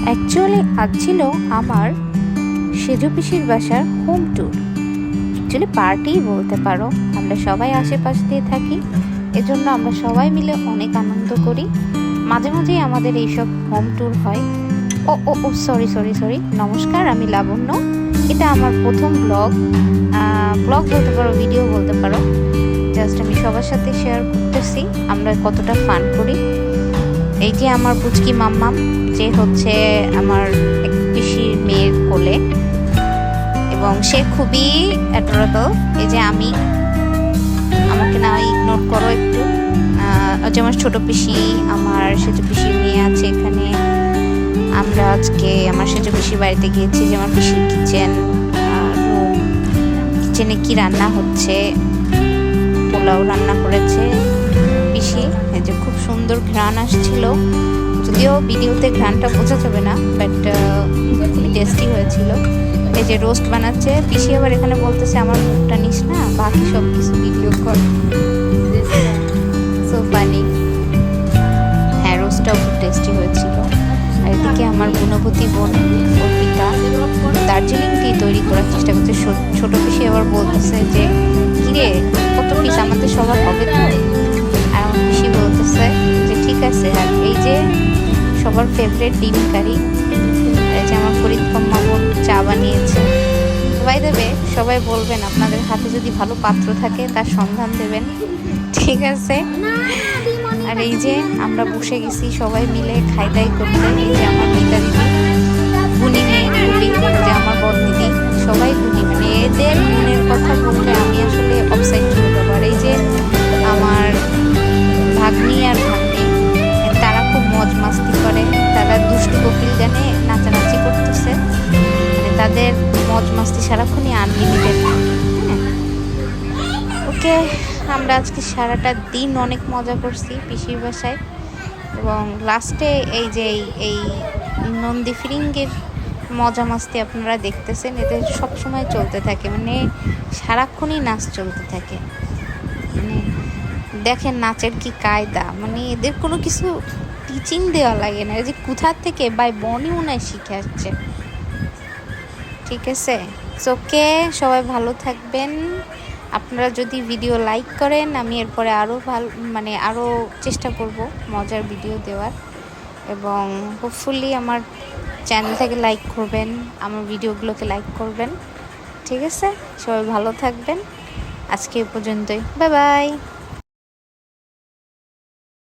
Actually আজ ছিল আমার সেজো পিসির বাসার হোম ট্যুর। অ্যাকচুয়ালি পার্টি বলতে পারো, আমরা সবাই আশেপাশ দিয়ে থাকি, এজন্য আমরা সবাই মিলে অনেক আনন্দ করি। মাঝে মাঝেই আমাদের এইসব হোম ট্যুর হয়। ও ও ও সরি সরি সরি নমস্কার, আমি লাবণ্য। এটা আমার প্রথম ব্লগ বলতে পারো, ভিডিও বলতে পারো। জাস্ট আমি সবার সাথে শেয়ার করতেছি আমরা কতটা ফান করি। এই যে আমার পুচকি মাম্মাম, যে হচ্ছে আমার এক পিসির মেয়ের কোলে, এবং সে খুবই অ্যাডোরেবল। এই যে আমাকে না ইগনোর করো একটু। যে আমার ছোট পিসি, আমার সেজো পিসির মেয়ে আছে এখানে। আমরা আজকে আমার সেজো পিসির বাড়িতে গিয়েছি। যে আমার পিসির কিচেনে কি রান্না হচ্ছে, পোলাও রান্না করেছে পিসি। এই যে খুব সুন্দর ঘ্রাণ আসছিল, যদিও ভিডিওতে ঘ্রাণটা বোঝা যাবে না, বাট খুবই টেস্টি হয়েছিল। এই যে রোস্ট বানাচ্ছে পিসি, আবার এখানে বলতেছে আমার মুখটা নিস না, বাকি সব কিছু ভিডিও কর। So funny. হ্যাঁ, রোস্টটাও খুব টেস্টি হয়েছিল। আর এদিকে আমার গুণবতী বোন অর্পিতা দার্জিলিং টি তৈরি করার চেষ্টা করছে। ছোট পিসি আবার বলতেছে যে কিরে, কত পিস আমাদের সবার হবে তো? আর আমার পিসি বলতেছে যে ঠিক আছে। আর এই যে সবার ফেভারিট ডিম কারি, এই যে আমার ফরিদ কম্মা বোন চা বানিয়েছে। সবাই দেবে, সবাই বলবেন আপনাদের হাতে যদি ভালো পাত্র থাকে তার সন্ধান দেবেন, ঠিক আছে? আর এই যে আমরা বসে গেছি সবাই মিলে খাই দাই করতে। এই যে আমার মিতা দিদি, গুণী মেয়ে খুবই, যে আমার বড় দিদি, সবাই গুণী। মানে এদের গুণের কথা বললে আমি আসলে অফসাইড হয়ে যাবো। আর এই যে আমার ভাগ্নি আর ভাগ্নি, তারা খুব মজ মাস্তি করে। তারা দুষ্টু কোকিল গানে নাচানাচি করতেছে। মানে তাদের মজ মাস্তি সারাক্ষণই আনলিমিটেড। হ্যাঁ, ওকে। আমরা আজকে সারাটা দিন অনেক মজা করছি পিসির বাসায়। এবং লাস্টে এই যে এই নন্দী ফিরিঙ্গের মজা মাস্তি আপনারা দেখতেছেন, এদের সবসময় চলতে থাকে। মানে সারাক্ষণই নাচ চলতে থাকে। মানে দেখেন নাচের কি কায়দা, মানে এদের কোনো কিছু টিচিং দেওয়া লাগে না, যে কোথার থেকে বাই বনই মনে হয় শিখে আসছে। ঠিক আছে, ওকে। সবাই ভালো থাকবেন। আপনারা যদি ভিডিও লাইক করেন, আমি এরপরে আরও আরও চেষ্টা করব মজার ভিডিও দেওয়ার। এবং হোপফুলি আমার চ্যানেল থেকে লাইক করবেন, আমার ভিডিওগুলোকে লাইক করবেন। ঠিক আছে, সবাই ভালো থাকবেন। আজকে এই পর্যন্তই, বাই বাই।